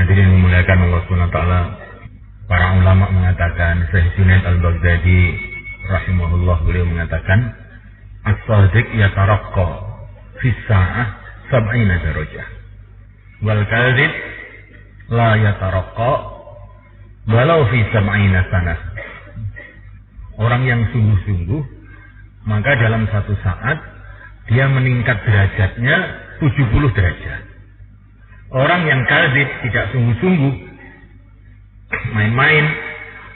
Hadirin memuliakan Allah SWT, para ulama mengatakan, Syekh Junaid Al-Baghdadi rahimahullah beliau mengatakan, as-sadiq yataraqqa fi sa'ah sab'ina darajah wal kadhib la yataraqqa walau fi sab'ina sanah. Orang yang sungguh-sungguh, maka dalam satu saat dia meningkat derajatnya 70 derajat. Orang yang kadzib, tidak sungguh-sungguh, main-main,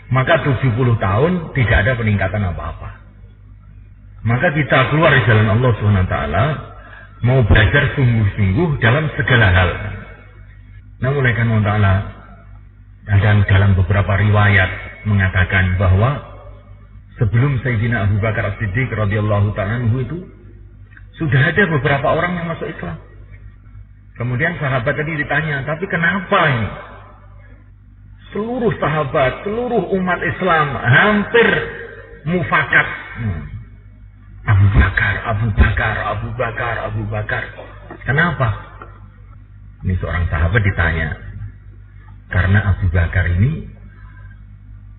maka 70 tahun tidak ada peningkatan apa-apa. Maka kita keluar dari jalan Allah SWT, mau belajar sungguh-sungguh dalam segala hal. Namun oleh karena Allah, dan dalam beberapa riwayat mengatakan bahwa sebelum Sayyidina Abu Bakar As-Siddiq radhiyallahu ta'ala anhu itu sudah ada beberapa orang yang masuk Islam. Kemudian sahabat tadi ditanya, tapi kenapa ini? Seluruh sahabat, seluruh umat Islam hampir mufakat. Abu Bakar, Abu Bakar, Abu Bakar, Abu Bakar. Kenapa? Ini seorang sahabat ditanya. Karena Abu Bakar ini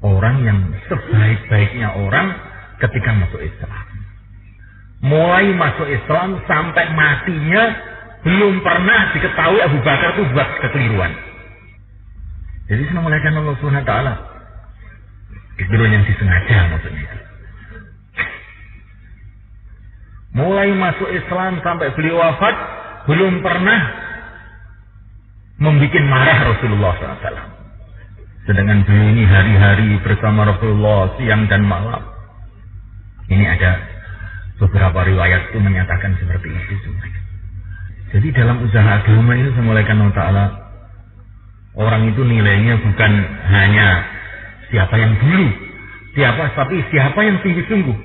orang yang sebaik-baiknya orang ketika masuk Islam. Mulai masuk Islam sampai matinya belum pernah diketahui Abu Bakar itu buat kekeliruan. Jadi senang melakukan Allah SWT. Kekeliruan yang disengaja maksudnya. Mulai masuk Islam sampai beliau wafat belum pernah membuat marah Rasulullah SAW. Sedangkan beliau ini hari-hari bersama Rasulullah siang dan malam. Ini ada beberapa riwayat itu menyatakan seperti itu semuanya. Jadi dalam usaha agama itu semulaikan Allah Ta'ala, orang itu nilainya bukan hanya siapa yang dulu, tapi siapa yang sungguh-sungguh.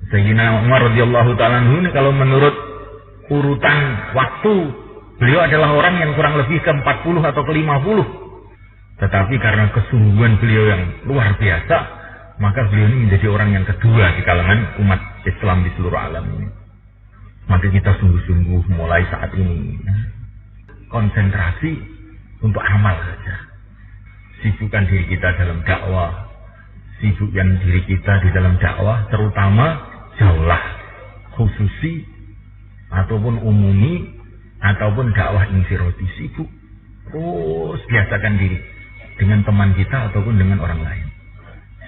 Sayyidina Umar radhiyallahu ta'ala anhu ini kalau menurut urutan waktu, beliau adalah orang yang kurang lebih ke 40 atau ke 50. Tetapi karena kesungguhan beliau yang luar biasa, maka beliau ini menjadi orang yang kedua di kalangan umat Islam di seluruh alam ini. Maka kita sungguh-sungguh mulai saat ini konsentrasi untuk amal saja. Sibukkan diri kita dalam dakwah, sibukkan diri kita di dalam dakwah, terutama jauhlah khususi ataupun umumi ataupun dakwah infirodi, sibuk terus biasakan diri dengan teman kita ataupun dengan orang lain.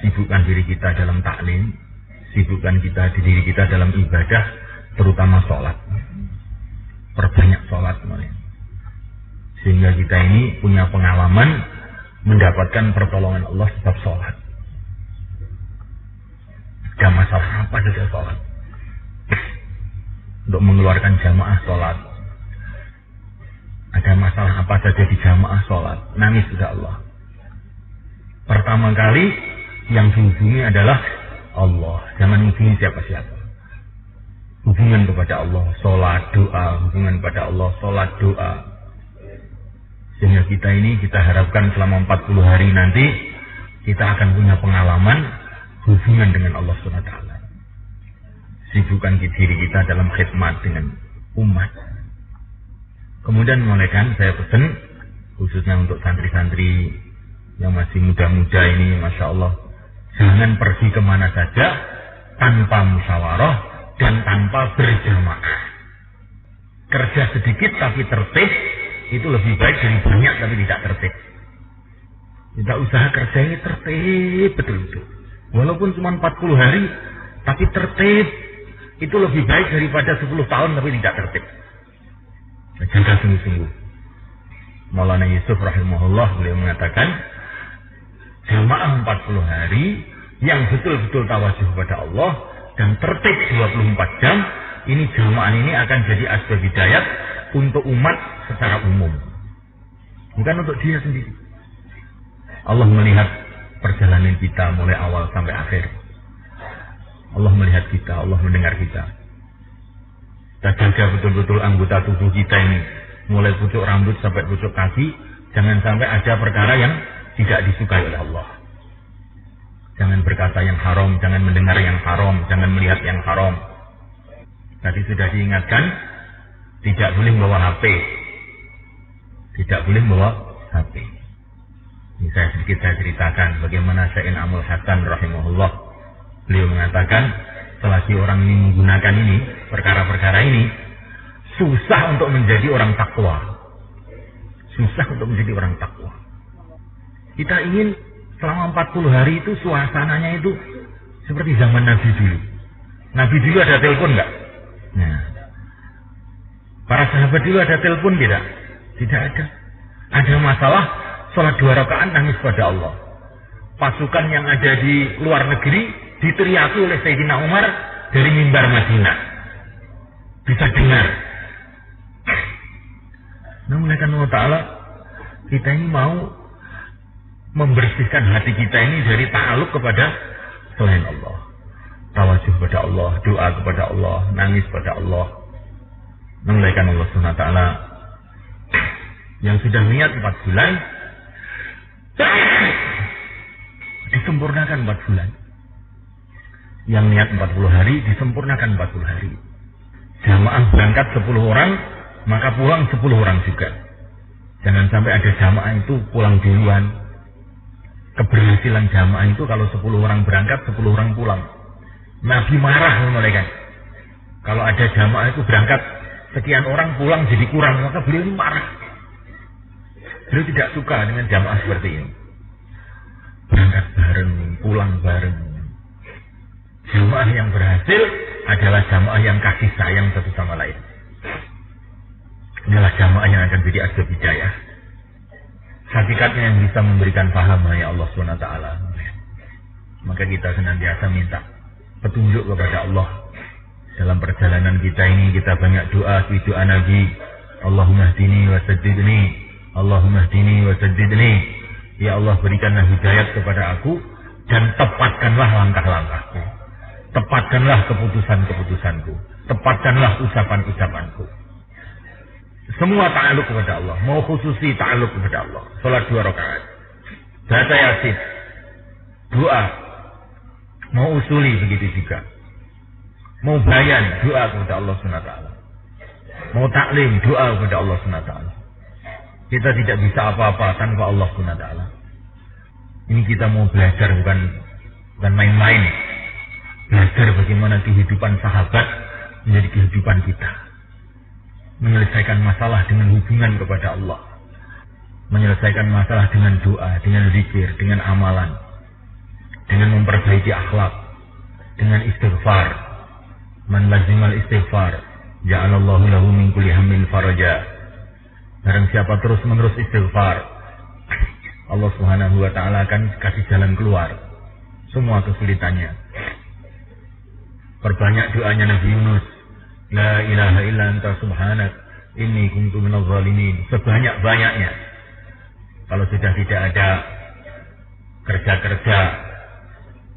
Sibukkan diri kita dalam taklim, sibukkan diri kita dalam ibadah, terutama sholat. Perbanyak sholat, sehingga kita ini punya pengalaman mendapatkan pertolongan Allah sebab sholat. Ada masalah apa saja sholat, untuk mengeluarkan jamaah sholat. Ada masalah apa saja di jamaah sholat, nangis sudah Allah. Pertama kali yang dihubungi adalah Allah, jangan hubungi siapa-siapa. Hubungan kepada Allah, sholat, doa, hubungan pada Allah, sholat, doa. Sehingga kita harapkan selama 40 hari nanti, kita akan punya pengalaman hubungan dengan Allah SWT. Sibukkan diri kita dalam khidmat dengan umat. Kemudian mulaikan saya pesan, khususnya untuk santri-santri yang masih muda-muda ini, Masya Allah, jangan pergi kemana saja tanpa musyawarah dan tanpa berjamaah. Kerja sedikit tapi tertib itu lebih baik dari banyak tapi tidak tertib. Kita usaha kerjanya tertib betul-betul. Walaupun cuma 40 hari tapi tertib itu lebih baik daripada 10 tahun tapi tidak tertib. Jaga sungguh-sungguh. Maulana Yusuf rahimahullah beliau mengatakan, jamaah 40 hari yang betul-betul tawajuh kepada Allah dan tertib 24 jam, ini jamaah ini akan jadi asbab hidayat untuk umat secara umum, bukan untuk dia sendiri. Allah melihat perjalanan kita mulai awal sampai akhir. Allah melihat kita, Allah mendengar kita. Kita jaga betul-betul anggota tubuh kita ini, mulai pucuk rambut sampai pucuk kaki. Jangan sampai ada perkara yang tidak disukai oleh Allah. Jangan berkata yang haram, jangan mendengar yang haram, jangan melihat yang haram. Tadi sudah diingatkan, tidak boleh membawa HP, tidak boleh membawa HP. Ini saya ceritakan bagaimana Syekh Amul Hasan rahimahullah. Beliau mengatakan, selagi orang ini menggunakan ini, perkara-perkara ini, susah untuk menjadi orang takwa. Susah untuk menjadi orang takwa. Kita ingin selama 40 hari itu suasananya itu seperti zaman Nabi dulu. Nabi dulu ada telepon nggak? Nah, para sahabat dulu ada telepon tidak? Tidak ada. Ada masalah, sholat 2 rakaat nangis pada Allah. Pasukan yang ada di luar negeri diteriaki oleh Sayyidina Umar dari mimbar Madinah. Bisa dengar. Namun Allah Ta'ala, kita ini mau membersihkan hati kita ini dari ta'aluk kepada selain Allah. Tawajuh kepada Allah, doa kepada Allah, nangis kepada Allah. Memuliakan Allah Subhanahu wa Ta'ala. Yang sudah niat 4 bulan, disempurnakan 4 bulan. Yang niat 40 hari, disempurnakan 40 hari. Jamaah berangkat 10 orang, maka pulang 10 orang juga. Jangan sampai ada jamaah itu pulang duluan. Keberhasilan jamaah itu kalau 10 orang berangkat, 10 orang pulang. Nabi marah mereka. Kalau ada jamaah itu berangkat, sekian orang pulang jadi kurang, maka beliau ini marah. Beliau tidak suka dengan jamaah seperti ini. Berangkat bareng, pulang bareng. Jamaah yang berhasil adalah jamaah yang kasih sayang satu sama lain. Inilah jamaah yang akan jadi asbab hidayah. Hakikatnya yang bisa memberikan paham hanya Allah SWT. Maka kita senantiasa minta petunjuk kepada Allah. Dalam perjalanan kita ini kita banyak doa, doa Nabi. Allahumma hdini wa saddidni. Allahumma hdini wa saddidni. Ya Allah, berikanlah hidayat kepada aku dan tepatkanlah langkah-langkahku. Tepatkanlah keputusan-keputusanku. Tepatkanlah ucapan-ucapanku. Semua ta'aluk kepada Allah. Mau khususi ta'aluk kepada Allah. Salat 2 rakaat. Baca Yasin. Doa. Mau usuli begitu juga. Mau bayan, doa kepada Allah SWT. Mau taklim, doa kepada Allah SWT. Kita tidak bisa apa-apa tanpa Allah SWT. Ini kita mau belajar, bukan main-main. Belajar bagaimana kehidupan sahabat menjadi kehidupan kita. Menyelesaikan masalah dengan hubungan kepada Allah. Menyelesaikan masalah dengan doa, dengan zikir, dengan amalan. Dengan memperbaiki akhlak. Dengan istighfar. Man lazimal istighfar, ja'alallahu lahu min kulli hammin faraja. Barang siapa terus menerus istighfar, Allah Subhanahu wa Ta'ala akan kasih jalan keluar semua kesulitannya. Perbanyak doanya Nabi Yunus, la ilaha illa anta subhanak inni kuntu minadh dhalimin. Sebanyak-banyaknya. Kalau sudah tidak ada kerja-kerja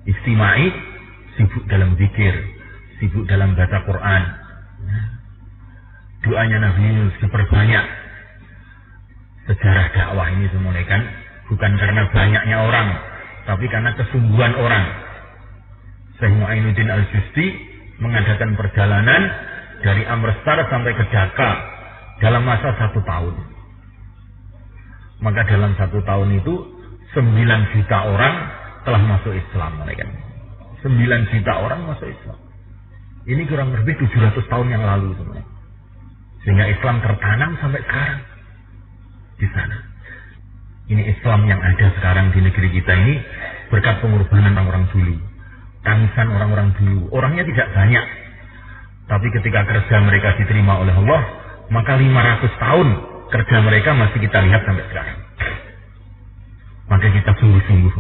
istimai, sibuk dalam zikir, sibuk dalam baca Quran. Doanya Nabi Yunus diperbanyak. Sejarah dakwah ini semuanya kan bukan karena banyaknya orang, tapi karena kesungguhan orang. Syekh Muainuddin Al-Justi mengadakan perjalanan dari Amritsar sampai ke Dhaka dalam masa 1 tahun. Maka dalam 1 tahun itu 9 juta orang telah masuk Islam. 9 juta orang masuk Islam. Ini kurang lebih 700 tahun yang lalu sebenarnya. Sehingga Islam tertanam sampai sekarang di sana. Ini Islam yang ada sekarang di negeri kita ini berkat pengorbanan orang dulu, tangisan orang-orang dulu. Orangnya tidak banyak, tapi ketika kerja mereka diterima oleh Allah, maka 500 tahun kerja mereka masih kita lihat sampai sekarang. Maka kita sungguh-sungguh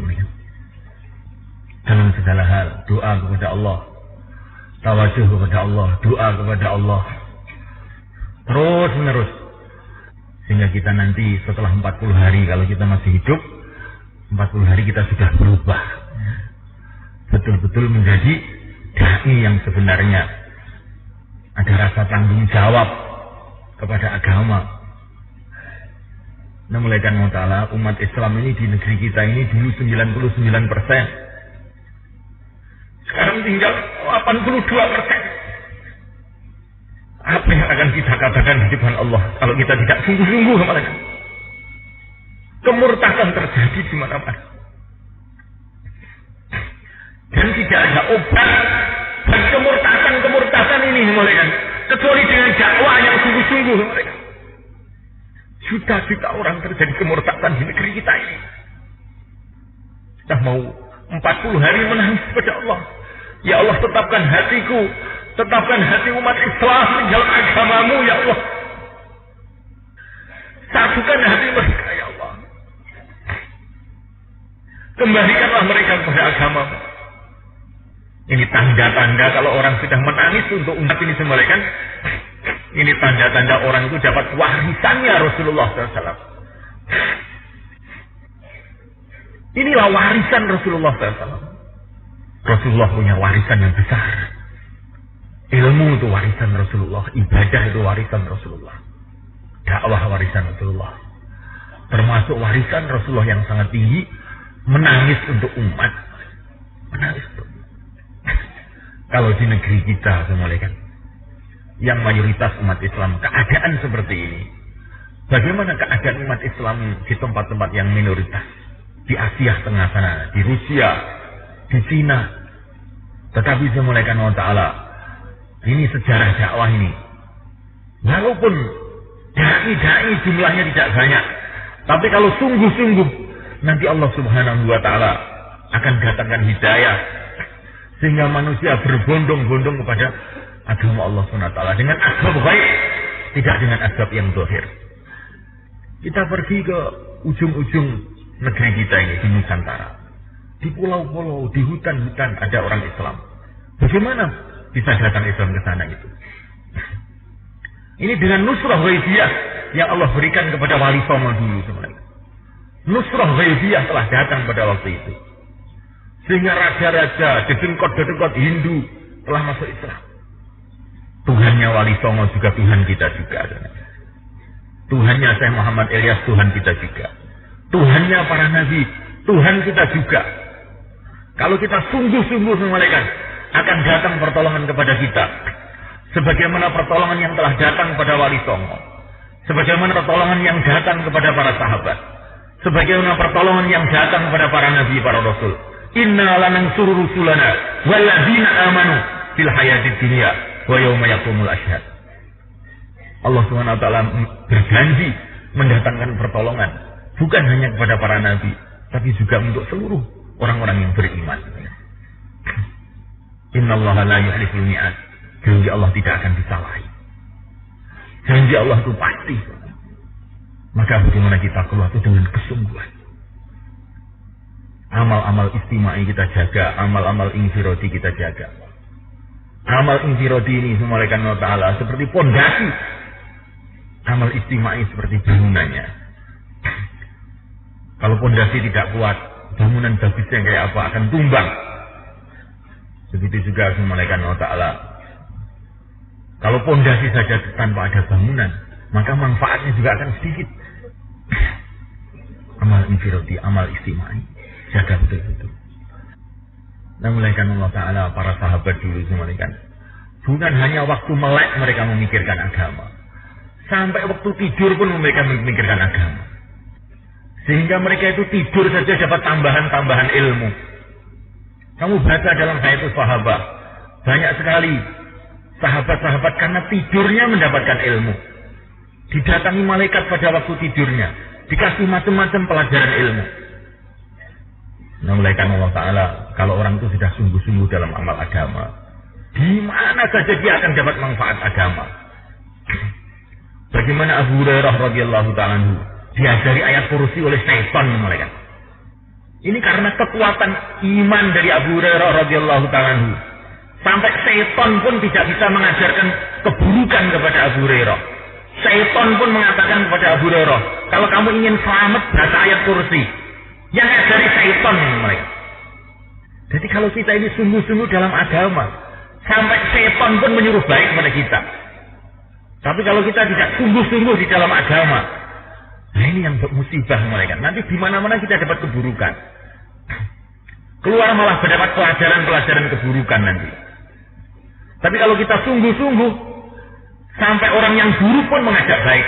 dalam segala hal, doa kepada Allah, tawajuh kepada Allah, doa kepada Allah, terus menerus. Sehingga kita nanti setelah 40 hari, kalau kita masih hidup, 40 hari kita sudah berubah. Betul-betul menjadi dai yang sebenarnya. Ada rasa tanggung jawab kepada agama. Nah, mulai kan ta'ala, umat Islam ini di negeri kita ini dulu 99%. Sekarang tinggal 82%. Apa yang akan kita katakan di depan Allah kalau kita tidak sungguh-sungguh sama mereka? Kemurtadan terjadi di mana-mana. Dan tidak ada obat bagi kemurtadan ini mereka. Kecuali dengan dakwah yang sungguh-sungguh mereka. Juta-juta orang terjadi kemurtadan di negeri kita ini. Kita mau 40 hari menangis kepada Allah. Ya Allah, tetapkan hatiku, tetapkan hati umat Islam di dalam agamamu, ya Allah. Satukan hati mereka, ya Allah. Kembalikanlah mereka kepada agamamu. Ini tanda-tanda kalau orang sudah menangis untuk umat ini semua kan. Ini tanda-tanda orang itu dapat warisannya Rasulullah SAW. Inilah warisan Rasulullah SAW. Rasulullah punya warisan yang besar. Ilmu itu warisan Rasulullah. Ibadah itu warisan Rasulullah. Dakwah warisan Rasulullah. Termasuk warisan Rasulullah yang sangat tinggi. Menangis untuk umat. Menangis untuk umat. Kalau di negeri kita semua kan, yang mayoritas umat Islam keadaan seperti ini, bagaimana keadaan umat Islam di tempat-tempat yang minoritas, di Asia Tengah sana, di Rusia, di Cina, tetapi semua Allah Ta'ala, ini sejarah dakwah ini, walaupun dai jumlahnya tidak banyak, tapi kalau sungguh-sungguh nanti Allah Subhanahu Wa Ta'ala akan datangkan hidayah. Sehingga manusia berbondong-bondong kepada agama Allah SWT dengan asbab baik, tidak dengan asbab yang zahir. Kita pergi ke ujung-ujung negeri kita ini di Nusantara, di pulau-pulau, di hutan-hutan ada orang Islam. Bagaimana bisa datang Islam ke sana itu? Ini dengan nusrah ghaibiyah yang Allah berikan kepada Wali Songo dulu sebenarnya. Nusrah ghaibiyah telah datang pada waktu itu. Sehingga raja-raja, dedengkot-dedengkot Hindu telah masuk Islam. Tuhannya Wali Songo juga Tuhan kita juga. Tuhannya Syekh Muhammad Ilyas Tuhan kita juga. Tuhannya para nabi Tuhan kita juga. Kalau kita sungguh-sungguh mengalihkan, akan datang pertolongan kepada kita. Sebagaimana pertolongan yang telah datang kepada Wali Songo. Sebagaimana pertolongan yang datang kepada para sahabat. Sebagaimana pertolongan yang datang kepada para nabi, para rasul. Inna lanansuru rusulana walladzina amanu fil hayatid dunya wa yauma yaqumul ashhad. Allah Subhanahu wa taala berjanji mendatangkan pertolongan bukan hanya kepada para nabi, tapi juga untuk seluruh orang-orang yang beriman. Innallaha la yukhliful mi'ad. Janji Allah tidak akan disalahi. Janji Allah itu pasti. Maka bagaimana kita keluar itu dengan kesungguhan. Amal-amal istimai kita jaga, amal-amal infirodi kita jaga. Amal infirodi ini semalakan Allah Ta'ala seperti pondasi. Amal istimai seperti bangunannya. Kalau pondasi tidak kuat, bangunan bagusnya kayak apa akan tumbang. Begitu juga semalakan Allah Ta'ala. Kalau pondasi saja tanpa ada bangunan, maka manfaatnya juga akan sedikit. Amal infirodi, amal istimai. Jaga betul-betul. Nah, mulaikan Allah Ta'ala para sahabat dulu semalakan. Bukan hanya waktu melek mereka memikirkan agama. Sampai waktu tidur pun mereka memikirkan agama. Sehingga mereka itu tidur saja dapat tambahan-tambahan ilmu. Kamu baca dalam Hayatus Sahabah. Banyak sekali sahabat-sahabat karena tidurnya mendapatkan ilmu. Didatangi malaikat pada waktu tidurnya. Dikasih macam-macam pelajaran ilmu. Nah, mulaikan Allah Ta'ala, kalau orang itu sudah sungguh-sungguh dalam amal agama, di mana saja dia akan dapat manfaat agama. Bagaimana Abu Hurairah radhiyallahu ta'ala diajari ayat kursi oleh syaitan mereka. Ini karena kekuatan iman dari Abu Hurairah radhiyallahu ta'ala. Sampai syaitan pun tidak bisa mengajarkan keburukan kepada Abu Hurairah. Syaitan pun mengatakan kepada Abu Hurairah, kalau kamu ingin selamat baca ayat kursi. Yang dari syaitan mereka. Jadi kalau kita ini sungguh-sungguh dalam agama, sampai syaitan pun menyuruh baik kepada kita. Tapi kalau kita tidak sungguh-sungguh di dalam agama, nah ini yang musibah mereka. Nanti di mana-mana kita dapat keburukan. Keluar malah mendapat pelajaran-pelajaran keburukan nanti. Tapi kalau kita sungguh-sungguh, sampai orang yang buruk pun mengajak baik.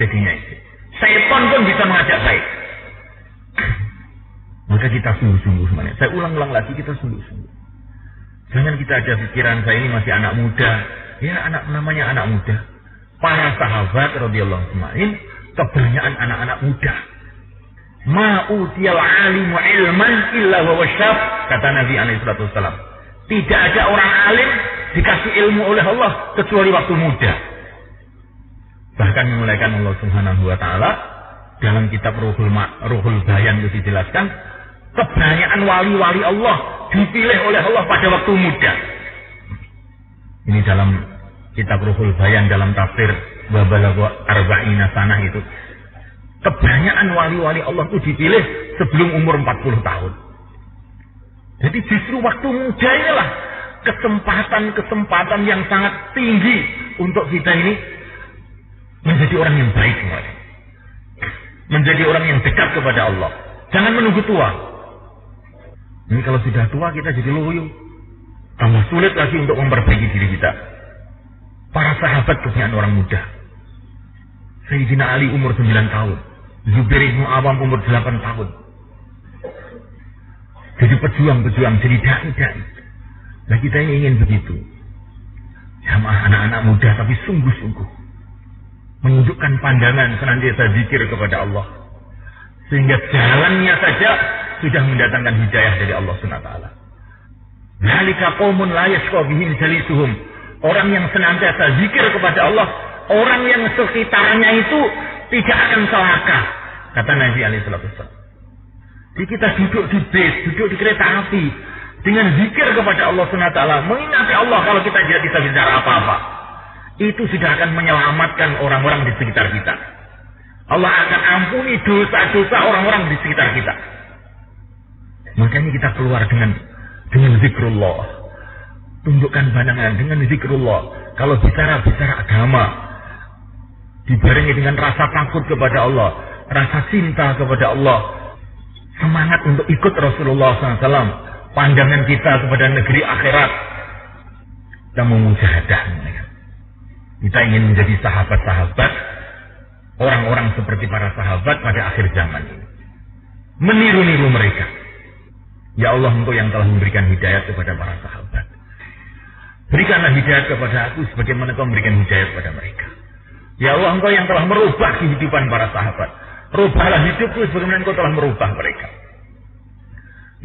Jadinya itu. Syaitan pun bisa mengajak baik. Maka kita sungguh-sungguh semuanya. Saya ulang-ulang lagi, kita sungguh-sungguh. Jangan kita ada pikiran saya ini masih anak muda. Ya, namanya anak muda. Para sahabat radhiyallahu anhum kebanyakan anak-anak muda. Ma'utiyal alimu ilman illa wa wasyab, kata Nabi alaihi wasallam. Tidak ada orang alim dikasih ilmu oleh Allah kecuali waktu muda. Bahkan memulaikan Allah Subhanahu wa taala dalam kitab Ruhul Bayan itu dijelaskan, kebanyakan wali-wali Allah dipilih oleh Allah pada waktu muda. Ini dalam kitab Ruhul Bayan dalam tafsir wa balagha arba'ina sanah itu. Kebanyakan wali-wali Allah itu dipilih sebelum umur 40 tahun. Jadi justru waktu muda inilah kesempatan yang sangat tinggi untuk kita ini menjadi orang yang baik semuanya. Menjadi orang yang dekat kepada Allah. Jangan menunggu tua. Ini kalau sudah tua kita jadi loyo. Tambah sulit lagi untuk memperbaiki diri kita. Para sahabat kebanyakan orang muda. Sayyidina Ali umur 9 tahun. Zubair bin Awam umur 8 tahun. Jadi pejuang-pejuang, jadi dai-dai. Nah kita ini ingin begitu. Jamaah anak-anak muda tapi sungguh-sungguh. Menunjukkan pandangan senantiasa zikir kepada Allah. Sehingga jalannya saja sudah mendatangkan hidayah dari Allah SWT. Dzalika qaumun la yashqa bihim jalisuhum. Orang yang senantiasa zikir kepada Allah, orang yang sekitarnya itu tidak akan celaka, kata Nabi alaihi wasallam. Jadi kita duduk di bis, duduk di kereta api dengan zikir kepada Allah SWT, mengingati Allah kalau kita tidak bisa bicara apa-apa. Itu sudah akan menyelamatkan orang-orang di sekitar kita. Allah akan ampuni dosa-dosa orang-orang di sekitar kita. Makanya kita keluar dengan zikrullah. Tunjukkan pandangan dengan zikrullah. Kalau bicara agama, dibarengi dengan rasa takut kepada Allah, rasa cinta kepada Allah, semangat untuk ikut Rasulullah SAW, pandangan kita kepada negeri akhirat, kita memujahadah. Kita ingin menjadi sahabat-sahabat, orang-orang seperti para sahabat pada akhir zaman ini. Meniru-niru mereka. Ya Allah, Engkau yang telah memberikan hidayat kepada para sahabat. Berikanlah hidayat kepada aku sebagaimana Engkau memberikan hidayat kepada mereka. Ya Allah, Engkau yang telah merubah kehidupan para sahabat. Rubahlah hidupku sebagaimana Engkau telah merubah mereka.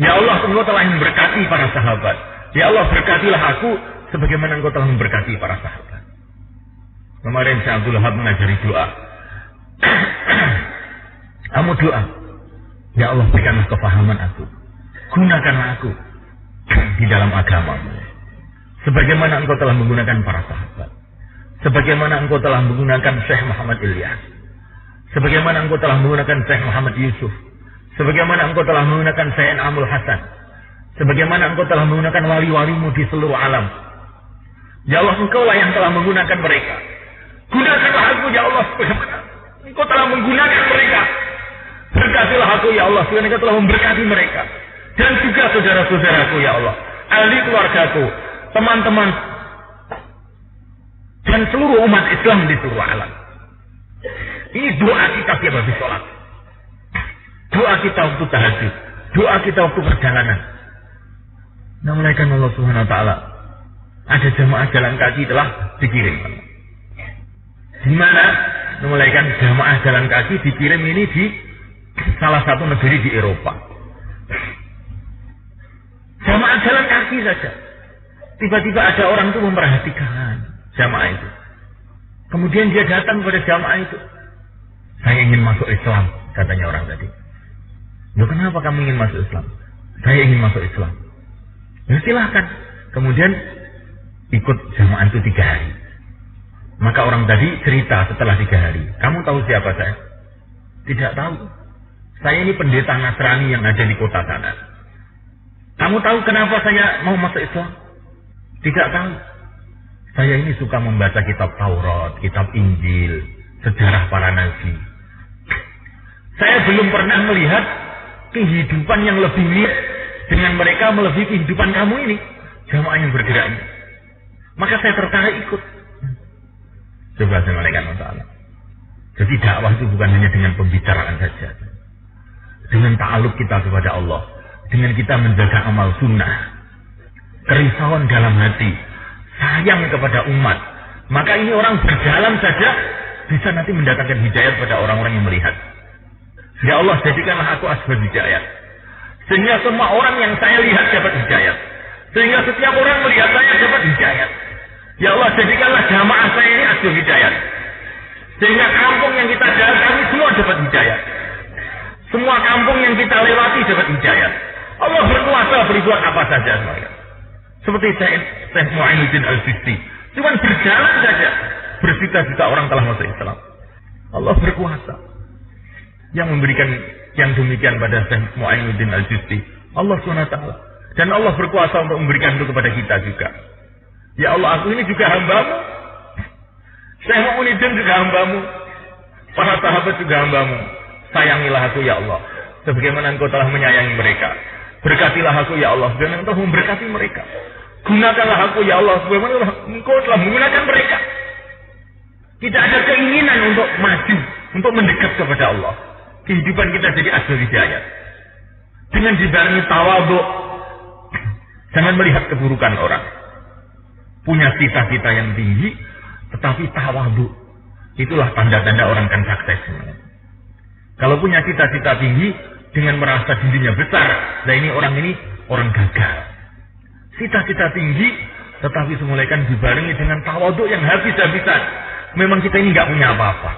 Ya Allah, Engkau telah memberkati para sahabat. Ya Allah, berkatilah aku sebagaimana Engkau telah memberkati para sahabat. Kemarin Syekh Abdul Wahab mengajari doa. Kamu doa. Ya Allah, berikanlah kefahaman aku. Gunakanlah aku di dalam agamamu. Sebagaimana Engkau telah menggunakan para sahabat. Sebagaimana Engkau telah menggunakan Syekh Muhammad Ilyas. Sebagaimana Engkau telah menggunakan Syekh Muhammad Yusuf. Sebagaimana Engkau telah menggunakan Syekh Amul Hasan. Sebagaimana Engkau telah menggunakan wali-walimu di seluruh alam. Ya Allah, Engkau lah yang telah menggunakan mereka. Gunakanlah aku, ya Allah, sebagaimana Engkau telah menggunakan mereka. Berkatilah aku, ya Allah, sebagaimana Engkau telah memberkati mereka. Dan juga saudara-saudaraku, ya Allah, ahli keluargaku, teman-teman, dan seluruh umat Islam di seluruh alam. Ini doa kita tiap habis sholat. Doa kita waktu tahajud. Doa kita waktu perjalanan. Nah, malaikat Allah Subhanahu wa taala, ada jamaah jalan kaki telah dikirim. Di mana? Malaikat jamaah jalan kaki dikirim ini di salah satu negeri di Eropa. Jamaah jalan kaki saja. Tiba-tiba ada orang itu memperhatikan jamaah itu. Kemudian dia datang kepada jamaah itu. Saya ingin masuk Islam, katanya orang tadi. Loh, kenapa kamu ingin masuk Islam? Saya ingin masuk Islam. Ya silahkan. Kemudian ikut jamaah itu 3 hari. Maka orang tadi cerita setelah 3 hari. Kamu tahu siapa saya? Tidak tahu. Saya ini pendeta Nasrani yang ada di kota sana. Kamu tahu kenapa saya mau masuk Islam? Tidak tahu. Saya ini suka membaca kitab Taurat, kitab Injil, sejarah para nabi. Saya belum pernah melihat kehidupan yang lebih mirip dengan mereka melebihi kehidupan kamu ini, jamaah yang bergerak ini. Maka saya tertarik ikut. Coba saya malaikat Allah. Jadi dakwah itu bukan hanya dengan pembicaraan saja. dengan ta'aluk kita kepada Allah, dengan kita menjaga amal sunnah, kerisauan dalam hati, sayang kepada umat, maka ini orang berjalan saja bisa nanti mendatangkan hidayah pada orang-orang yang melihat. Ya Allah, jadikanlah aku asbab hidayah, sehingga semua orang yang saya lihat dapat hidayah, sehingga setiap orang melihat saya dapat hidayah. Ya Allah, jadikanlah jamaah saya ini asbab hidayah, sehingga kampung yang kita datangi semua dapat hidayah, semua kampung yang kita lewati dapat hidayah. Allah berkuasa berbuat apa saja semuanya. Seperti Syekh Mu'ainuddin Al-Sisti, cuma berjalan saja, bersita-sita orang telah masuk Islam. Allah berkuasa. Yang memberikan yang demikian pada Syekh Mu'ainuddin Al-Sisti, Allah SWT. Dan Allah berkuasa untuk memberikan itu kepada kita juga. Ya Allah, aku ini juga hamba-Mu. Syekh Mu'ainuddin juga hamba-Mu. Para sahabat juga hamba-Mu. Sayangilah aku ya Allah, sebagaimana Engkau telah menyayangi mereka. Berkatilah aku ya Allah, sebagaimana Engkau memberkati mereka. Gunakanlah aku ya Allah, sebagaimana Engkau telah menggunakan mereka. Tidak ada keinginan untuk maju, untuk mendekat kepada Allah. Kehidupan kita jadi asbab hidayah. Dengan dibarengi tawadhu. Jangan melihat keburukan orang. Punya cita-cita yang tinggi, tetapi tawadhu. Itulah tanda-tanda orang kan sukses. Kalau punya cita-cita tinggi, dengan merasa dirinya besar, nah ini orang gagal. Cita-cita tinggi, tetapi semula kan dibarengi dengan tawadhu yang habis-habisan. Memang kita ini nggak punya apa-apa.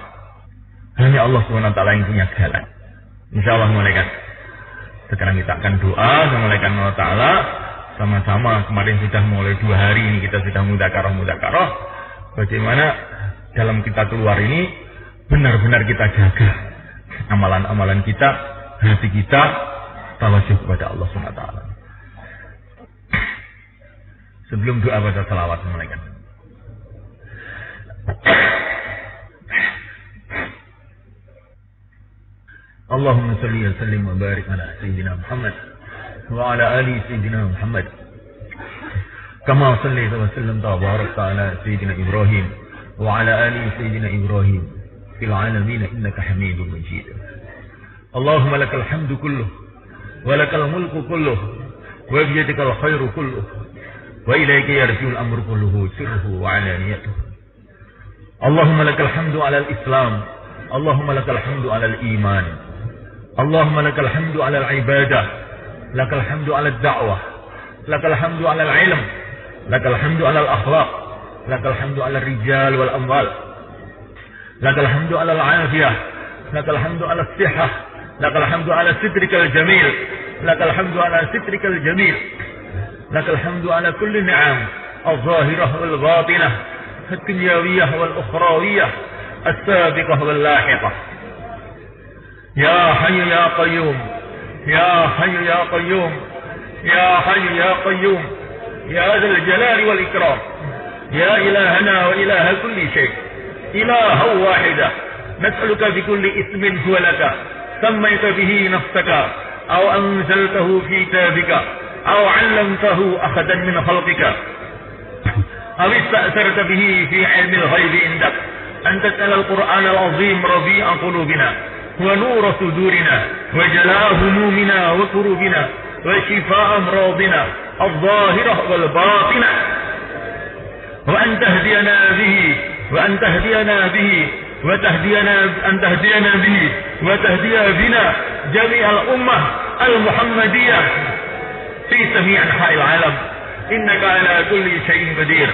Hanya Allah SWT yang punya segala. Insya Allah mulaikan. Sekarang kita akan doa, mulaikan Allah Ta'ala. Sama-sama kemarin sudah mulai 2 hari ini kita sudah mudzakarah. Bagaimana dalam kita keluar ini benar-benar kita jaga amalan-amalan kita, hati kita, tawajuh kepada Allah SWT. Sebelum doa baca salawat mulaikan. Allahumma salli wa sallim wa barik ala Sayyidina Muhammad wa ala ali Sayyidina Muhammad kama sallaita wa sallamta wa barakta ala Sayyidina Ibrahim wa ala ali Sayyidina Ibrahim fil alamin innaka Hamidum Majid. Allahumma lakal hamdu kulluh wa lakal mulku kulluh wa biyadikal khairu kulluh wa ilayka yarji'ul amru kulluhu sirruhu wa alaniyatuhu. Allahumma lakal hamdu ala al-Islam, Allahumma lakal hamdu ala al-iman, Allahumma lakal hamdu ala al-ibadah, lakal hamdu ala al-da'wah, lakal hamdu ala al-ilm, lakal hamdu ala al-akhlaq, lakal hamdu ala al-rijal wal-amwal, lakal hamdu ala al-afiyah, lakal hamdu ala al-sihah, lakal hamdu ala sitrikal jamil, lakal hamdu ala sitrikal jamil, lakal hamdu ala kulli ni'am al-zahirah wal-batinah, الدنيوية والأخروية السابقة واللاحقة. يا حي يا قيوم، يا حي يا قيوم، يا حي يا قيوم، يا ذا الجلال والإكرام، يا إلهنا وإله كل شيء، إلها واحدة نسألك بكل اسم هو لك سميت به نفسك أو أنزلته في كتابك أو علمته أحدا من خلقك أو استأثرت به في علم الغيب عندك أن تسأل القرآن العظيم ربيع قلوبنا ونور صدورنا وجلاء همومنا وكروبنا وشفاء أمراضنا الظاهرة والباطنة وأن تهدينا به وأن تهدينا به أن تهدينا به وتهدي بنا جميع الأمة المحمدية في جميع أنحاء العالم إنك على كل شيء قدير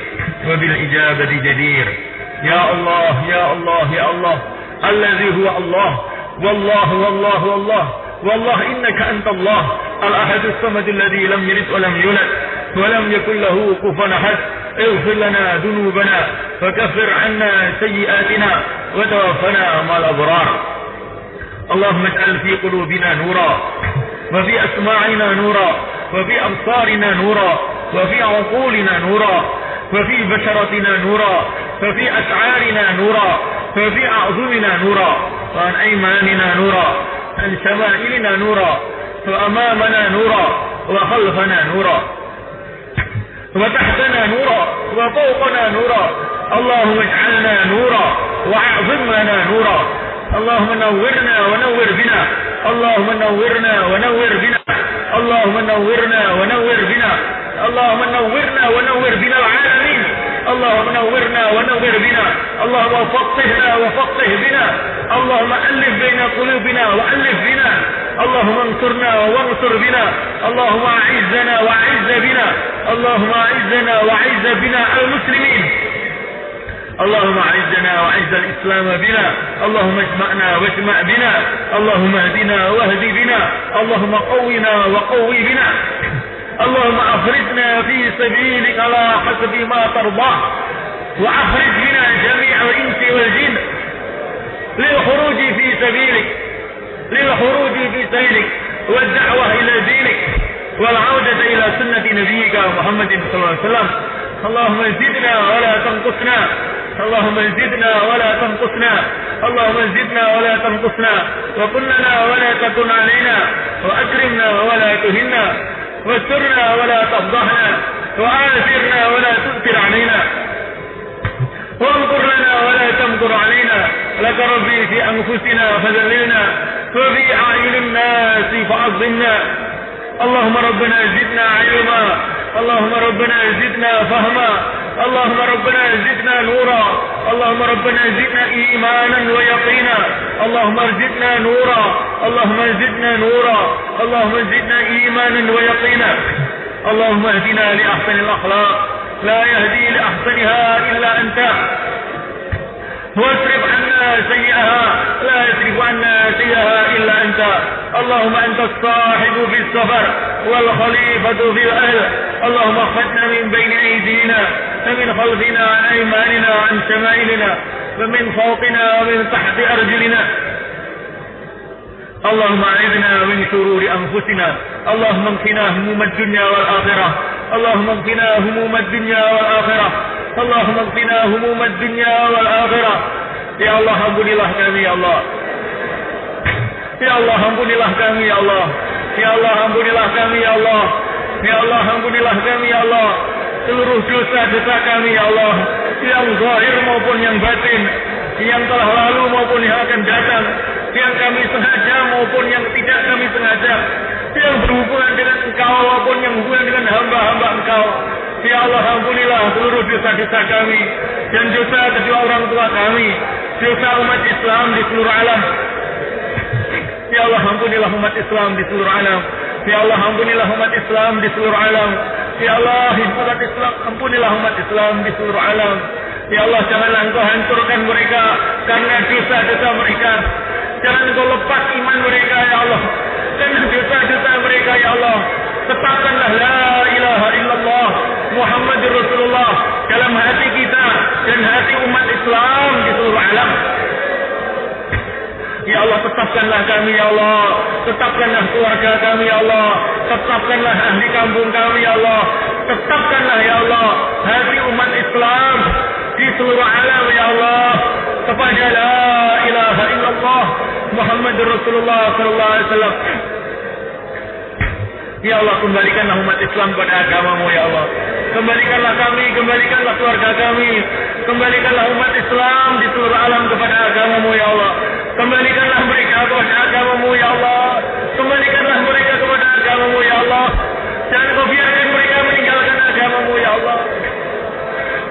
وبالإجابة جدير. يا الله يا الله يا الله الذي هو الله والله والله والله والله إنك أنت الله الأحد الصمد الذي لم يلد ولم يولد ولم يكن له كفوا أحد. اغفر لنا ذنوبنا وكفر عنا سيئاتنا وتوفنا مع الأبرار. اللهم اجعل في قلوبنا نورا وفي أسماعنا نورا وفي أبصارنا نورا وفي عقولنا نورا وفي بشرتنا نورا وفي أشعارنا نورا وفي أعظمنا نورا وعن أيماننا نورا عن شمائلنا نورا وأمامنا نورا وخلفنا نورا وتحتنا نورا وفوقنا نورا. اللهم اجعلنا نورا وأعظم لنا نورا. اللهم نورنا ونور بنا اللهم نورنا ونور بنا اللهم نورنا ونور بنا اللهم نورنا ونور بنا العالمين اللهم نورنا ونور بنا اللهم فقهنا وفقه بنا اللهم ألف بين قلوبنا وألف بنا اللهم انصرنا وانصر بنا اللهم أعزنا وأعز بنا اللهم أعزنا وأعز بنا المسلمين اللهم أعزنا وأعز الإسلام بنا اللهم اجمعنا واجمع بنا اللهم اهدنا واهد بنا اللهم قونا وقوي بنا اللهم أخرجنا في سبيلك على حسب ما ترضى وأخرج بنا جميع الإنس والجن للخروج في سبيلك للخروج في سبيلك والدعوة إلى دينك والعودة إلى سنة نبيك محمد صلى الله عليه وسلم اللهم زدنا ولا تنقصنا اللهم زدنا ولا تنقصنا اللهم زدنا ولا تنقصنا وكن لنا ولا تكن علينا وأكرمنا ولا تهنا واسترنا ولا تفضحنا وآثرنا ولا تؤثر علينا وامكر لنا ولا تمكر علينا لك ربي في أنفسنا فذللنا وفي أعين الناس فعظمنا اللهم ربنا زدنا علما اللهم ربنا زدنا فهما اللهم ربنا زدنا نورا اللهم ربنا زدنا إيمانا ويقينا اللهم زدنا نورا اللهم زدنا نورا اللهم زدنا إيمانا ويقينا اللهم اهدنا لأحسن الأخلاق لا يهدي لأحسنها إلا أنت واصرف عنا سيئها لا يصرف عنا سيئها إلا أنت اللهم أنت الصاحب في السفر والخليفة في الأهل اللهم اخفضنا من بين أيدينا ومن خلفنا عن أيماننا عن شمائلنا ومن فوقنا ومن تحت أرجلنا اللهم أعذنا من شرور أنفسنا اللهم اكفنا هموم الدنيا والآخرة اللهم اكفنا هموم الدنيا والآخرة اللهم اكفنا هموم الدنيا والآخرة يا الله ampunilah kami ya Allah ya Allah ampunilah kami ya Allah ya Allah ampunilah kami ya Allah ya Allah ampunilah kami ya Allah seluruh dosa-dosa kami ya Allah yang zahir maupun yang batin yang telah lalu maupun yang akan datang yang kami sengaja maupun yang tidak kami sengaja yang berhubungan dengan Engkau maupun yang berhubungan dengan hamba-hamba Engkau ya Allah ampunilah seluruh dosa-dosa kami dan dosa kedua orang tua kami dosa umat Islam di seluruh alam ya Allah ampunilah umat Islam di seluruh alam ya Allah ampunilah umat Islam di seluruh alam ya Allah umat Islam ampunilah umat Islam di seluruh alam ya Allah janganlah Engkau hancurkan mereka karena dosa-dosa mereka jangan Engkau lepas iman mereka ya Allah karena dosa-dosa mereka ya Allah tetapkanlah la ilaha illallah Muhammadur Rasulullah dalam hati kita dan hati umat Islam di seluruh alam ya Allah tetapkanlah kami ya Allah tetapkanlah keluarga kami ya Allah tetapkanlah ahli kampung kami ya Allah tetapkanlah ya Allah hati umat Islam di seluruh alam ya Allah kepada la ilaha illallah Muhammadur Rasulullah sallallahu alaihi wasallam ya Allah kembalikanlah umat Islam pada agamamu ya Allah kembalikanlah kami kembalikanlah keluarga kami kembalikanlah umat Islam di seluruh alam kepada agamamu ya Allah kembalikanlah mereka kepada agamamu ya Allah kembalikanlah mereka kepada agamamu ya Allah jangan Kau biarkan mereka meninggalkan agamamu ya Allah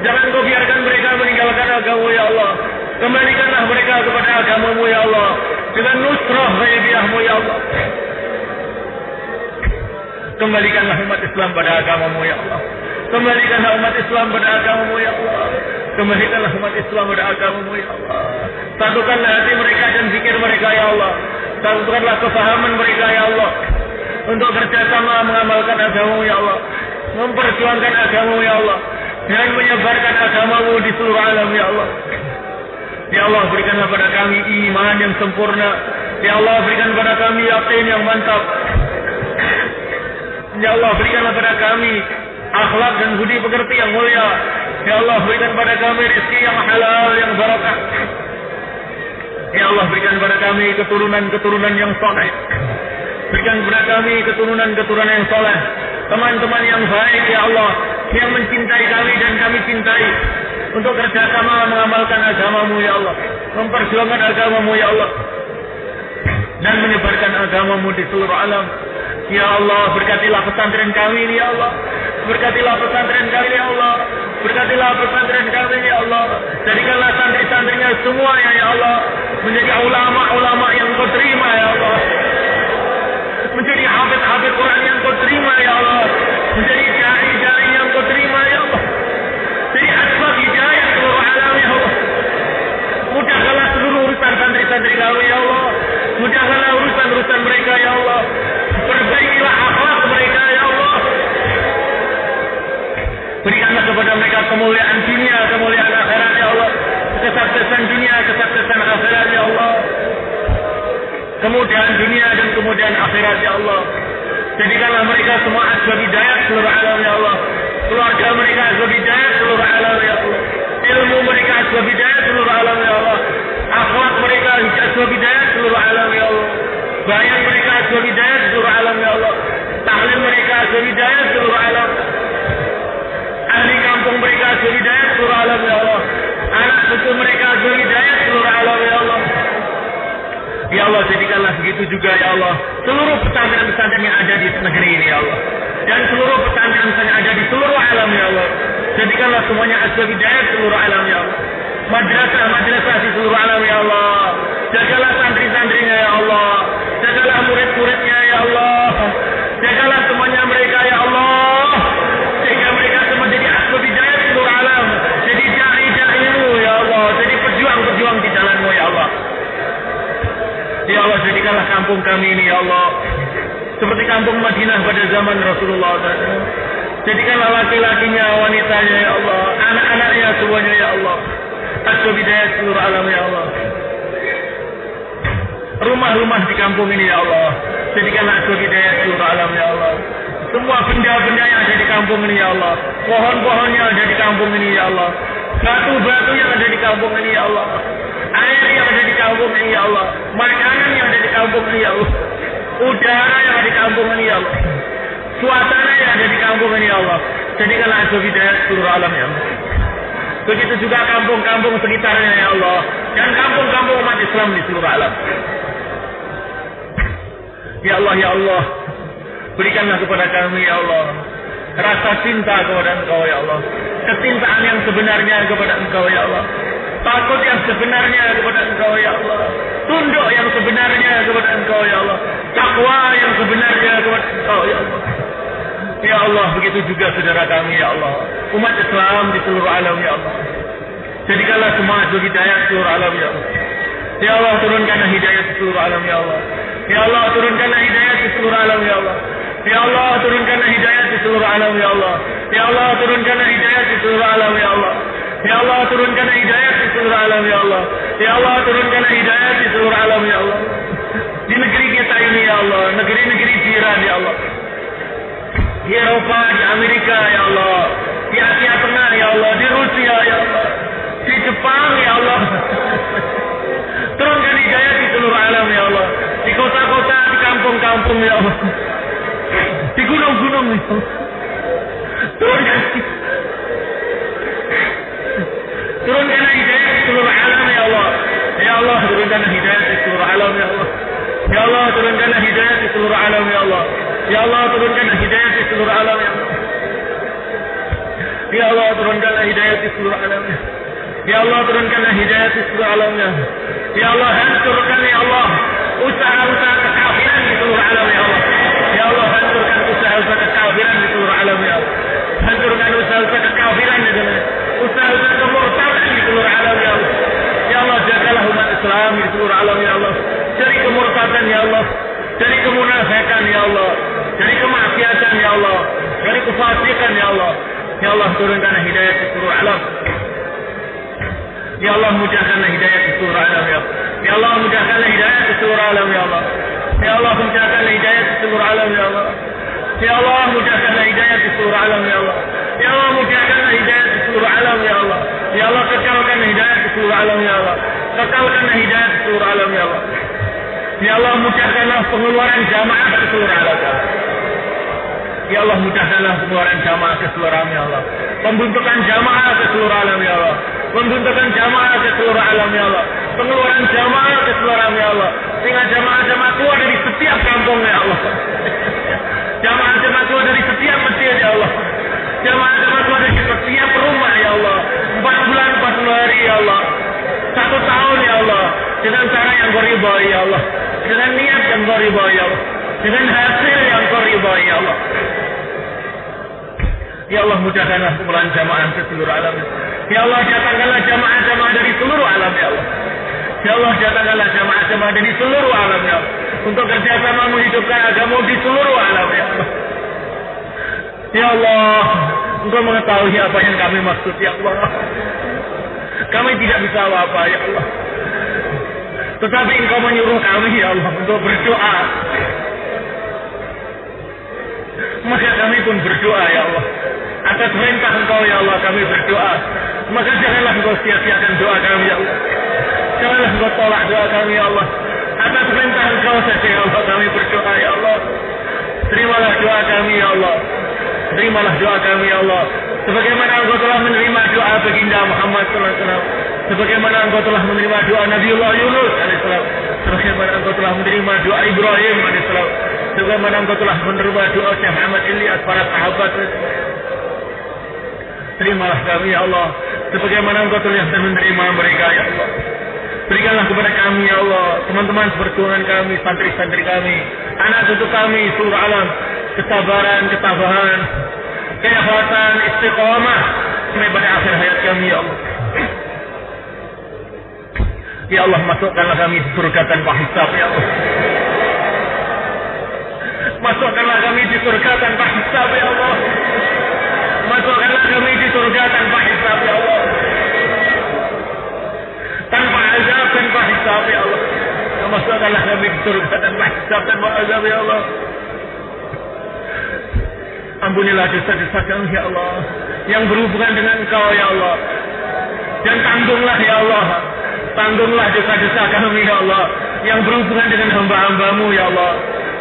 jangan Kau biarkan mereka meninggalkan agamamu ya Allah kembalikanlah mereka kepada agamamu ya Allah dengan nusrah ghaibiyahmu ya Allah kembalikanlah umat Islam pada agamamu ya Allah kembalikanlah umat Islam pada agamamu ya Allah kembalikanlah umat Islam pada agamamu ya Allah satukanlah hati mereka dan zikir mereka ya Allah satukanlah kefahaman mereka ya Allah untuk bersama mengamalkan agamamu ya Allah memperjuangkan agamamu ya Allah dan menyebarkan agamamu di seluruh alam ya Allah ya Allah berikanlah pada kami iman yang sempurna ya Allah berikan pada kami yakin yang mantap ya Allah berikanlah pada kami akhlak dan budi pekerti yang mulia ya Allah berikan pada kami rezeki yang halal yang barakah ya Allah berikan pada kami keturunan-keturunan yang saleh berikan kepada kami keturunan-keturunan yang saleh teman-teman yang baik ya Allah yang mencintai kami dan kami cintai untuk kerjasama mengamalkan agamamu ya Allah memperjuangkan agamamu ya Allah dan menyebarkan agamamu di seluruh alam. Ya Allah, berkatilah pesantren kami ini ya Allah. Berkatilah pesantren kami ya Allah. Berkatilah pesantren kami ya Allah. Jadikanlah santri-santrinya semua ya Allah menjadi ulama-ulama yang Kau terima ya Allah. Menjadi hafid-hafid Quran yang Kau terima ya Allah. Menjadi dai-dai yang Kau terima ya Allah. Jadi asbab hidayah seluruh alam ya Allah. Mudahkanlah seluruh urusan santri-santri kami ya Allah. Mudahkanlah urusan-urusan mereka ya Allah. Perbaikilah akhlak mereka ya Allah. Berikanlah kepada mereka kemuliaan dunia, kemuliaan akhirat ya Allah. Kesuksesan dunia, kesuksesan akhirat ya Allah. Kemudahan dunia dan kemudahan akhirat ya Allah. Jadikanlah mereka semua asbab hidayah seluruh alam ya Allah. Keluarga mereka asbab hidayah seluruh alam ya Allah. Ilmu mereka asbab hidayah seluruh alam ya Allah. Akhlak mereka asbab hidayah seluruh alam ya Allah. Bayan mereka asbab hidayah seluruh alam ya Allah. Tahlim mereka asbab hidayah seluruh alam. Ahli kampung mereka asbab hidayah seluruh alam ya Allah. Anak cucu mereka asbab hidayah seluruh alam ya Allah. Ya Allah, jadikanlah begitu juga ya Allah seluruh pesantren-pesantren yang ada di negeri ini ya Allah. Dan seluruh pesantren-pesantren yang ada di seluruh alam ya Allah. Jadikanlah semuanya asbab hidayah seluruh alam ya Allah. Madrasah-madrasah di seluruh alam ya Allah. Jagalah santri-santrinya ya Allah. Jagalah murid-muridnya ya Allah. Jagalah semuanya mereka ya Allah. Sehingga mereka semua jadi asbab hidayah seluruh alam. Jadi dai-dai-mu ya Allah. Jadi pejuang-pejuang di jalanmu ya Allah. Ya Allah, jadikanlah kampung kami ini ya Allah seperti kampung Madinah pada zaman Rasulullah SAW. Jadikanlah laki-lakinya, wanitanya ya Allah, anak-anaknya semuanya ya Allah asbab hidayah seluruh alam ya Allah. Rumah-rumah di kampung ini ya Allah, jadikanlah asbab hidayah seluruh alam ya Allah. Semua benda-benda yang ada di kampung ini ya Allah, pohon-pohon yang ada di kampung ini ya Allah, batu-batu yang ada di kampung ini ya Allah, air yang ada di kampung ini ya Allah, makanan yang ada di kampung ini ya Allah, udara yang ada di kampung ini ya Allah, suasana yang ada di kampung ini ya Allah, jadikanlah asbab hidayah seluruh alam ya Allah. Begitu juga kampung-kampung sekitarnya ya Allah, dan kampung-kampung umat Islam di seluruh alam. Ya Allah, ya Allah, berikanlah kepada kami ya Allah rasa cinta kepada Engkau ya Allah, kecintaan yang sebenarnya kepada Engkau ya Allah, takut yang sebenarnya kepada Engkau ya Allah, tunduk yang sebenarnya kepada Engkau ya Allah, takwa yang sebenarnya kepada Engkau ya Allah. Ya Allah, begitu juga saudara kami ya Allah, umat Islam di seluruh alam ya Allah. Jadikanlah semua asbab hidayah seluruh alam ya Allah. Ya Allah, turunkanlah hidayah di seluruh alam ya Allah. Ya Allah, turunkanlah hidayah di seluruh alam ya Allah. Ya Allah, turunkanlah hidayah di seluruh alam ya Allah. Ya Allah, turunkanlah hidayah di seluruh alam ya Allah. Ya Allah, turunkanlah hidayah di seluruh alam ya Allah. Ya Allah, turunkanlah hidayah di seluruh alam ya Allah. Di negeri kita ini ya Allah, negeri-negeri jiran ya Allah, di Eropa, di Amerika ya Allah, di Asia Tengah ya Allah, di Rusia ya Allah, di Jepang ya Allah. Turunkan hidayah di seluruh alam ya Allah, di kota-kota, di kampung-kampung ya Allah, di gunung-gunung ya Allah. Turunkanlah hidayah di seluruh alam ya Allah. Ya Allah, turunkanlah hidayah di seluruh alam ya Allah. Ya Allah, turunkanlah hidayah di seluruh alam ya Allah. Ya Allah, turunkanlah hidayah di seluruh alam ya Allah. Ya Allah, turunkanlah hidayah di seluruh alamnya. Ya Allah, turunkanlah hidayah di seluruh alamnya. Ya Allah, hancurkan ya Allah usaha-usaha kekafiran di seluruh alam ya Allah. Ya Allah, hancurkan usaha-usaha kekafiran di seluruh alam ya Allah. Hancurkan usaha-usaha kekafiran di seluruh alam. Usaha-usaha kemurtadan di seluruh alam ya Allah. Ya Allah, jagalah umat Islam di seluruh alam ya Allah dari kemurtadan ya Allah, dari kemunafikan ya Allah, dari kemaksiatan ya Allah, dari kefasikan ya Allah. Ya Allah, turunkanlah hidayah di seluruh alam. Ya Allah, mudahkanlah hidayah di seluruh alam ya Allah. Ya Allah, mudahkanlah hidayah di seluruh alam ya Allah. Ya Allah, mudahkanlah hidayah di seluruh alam ya Allah. Ya Allah, mudahkanlah hidayah di seluruh alam ya Allah. Ya Allah, mudahkanlah hidayah di seluruh alam ya Allah. Ya Allah, kekalkan hidayah di seluruh alam ya Allah. Kekalkanlah hidayah di seluruh alam ya Allah. Ya Allah, mudahkanlah pengeluaran jamaah ke seluruh alam ya Allah. Ya Allah, mudahkanlah pengeluaran jamaah ke seluruh alam ya Allah. Pembentukan jamaah ke seluruh alam ya Allah. Pembentukan jamaah ke seluruh alam ya Allah. Pengeluaran jamaah ke seluruh alam ya Allah. Sehingga jamaah-jamaah keluar dari setiap kampung ya Allah. Jamaah-jamaah keluar dari setiap masjid ya Allah. Jamaah-jamaah keluar dari setiap rumah ya Allah. 4 bulan 40 hari ya Allah. 1 tahun ya Allah. Dengan cara yang Kau ridhai ya Allah. Dengan niat yang Kau ridhai ya Allah. Dengan hasil yang Kau ridhai ya Allah. Ya Allah, mudahkanlah kumpulan jamaah ke seluruh alam. Ya Allah, datangkanlah jamaah-jamaah dari seluruh alam ya Allah. Ya Allah, datangkanlah jamaah-jamaah dari seluruh alam ya Allah. Untuk kerjasama menghidupkan agama di seluruh alam ya Allah. Ya Allah, Engkau mengetahui apa yang kami maksud ya Allah. Kami tidak bisa apa-apa ya Allah. Tetapi Engkau menyuruh kami ya Allah untuk berdoa. Maka kami pun berdoa ya Allah. Atas perintah Engkau ya Allah kami berdoa. Maka janganlah Engkau sia-siakan doa kami ya Allah. Janganlah Engkau tolak doa kami ya Allah. Atas perintah Engkau saja ya Allah kami berdoa ya Allah. Terimalah doa kami ya Allah. Terimalah doa kami ya Allah. Sebagaimana Engkau telah menerima doa baginda Muhammad sallallahu alaihi wasallam. Sebagaimana Engkau telah menerima doa Nabiullah Yunus alaihissalam. Sebagaimana Engkau telah menerima doa Ibrahim alaihissalam. Sebagaimana Engkau telah menerima doa Syekh Muhammad Ilyas, para sahabat. Terimalah kami ya Allah. Sebagaimana Engkau telah menerima mereka ya Allah. Berikanlah kepada kami ya Allah, teman-teman seperjuangan kami, santri-santri kami, anak cucu kami, seluruh alam, kesabaran, ketabahan, keikhlasan, istiqamah sampai pada akhir hayat kami ya Allah. Ya Allah, masukkanlah kami di surga tanpa hisab ya Allah. Masukkanlah kami di surga tanpa hisab ya Allah. Masukkanlah kami di surga tanpa hisab ya Allah. Tanpa azab, tanpa hisab ya Allah. Masukkanlah kami di surga tanpa hisab, tanpa azab ya Allah. Ampunilah dosa-dosa kami ya Allah yang berhubungan dengan Engkau ya Allah. Dan tanggunglah ya Allah. Tanggunglah dosa-dosa kami ya Allah yang berhubungan dengan hamba-Hamba-Mu ya Allah.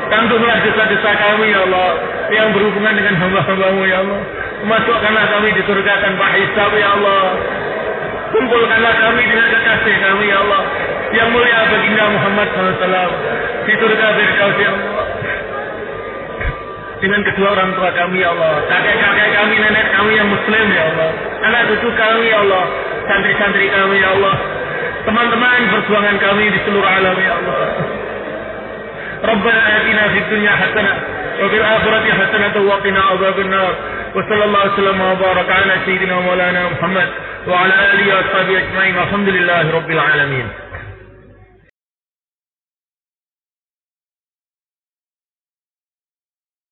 Tanggunglah dosa-dosa kami ya Allah yang berhubungan dengan hamba-Hamba-Mu ya Allah. Masukkanlah kami di surga tanpa hisab ya Allah. Kumpulkanlah kami dengan kekasih kami ya Allah yang mulia baginda Muhammad SAW di surga Firdaus ya Allah. Dengan kedua orang tua kami ya Allah, kakek-kakek kami, nenek kami yang muslim ya Allah, anak cucu kami ya Allah, santri-santri kami ya Allah, teman-teman perjuangan kami di seluruh alam ya Allah. Rabbana atina fid dunya hasanah wa fil akhirati hasanah wa qina adzabannar. Wa sallallahu wasallam wa baraka ala sayyidina wa maulana Muhammad wa ala alihi wa sahbihi ajma'in. Walhamdulillahirabbil alamin.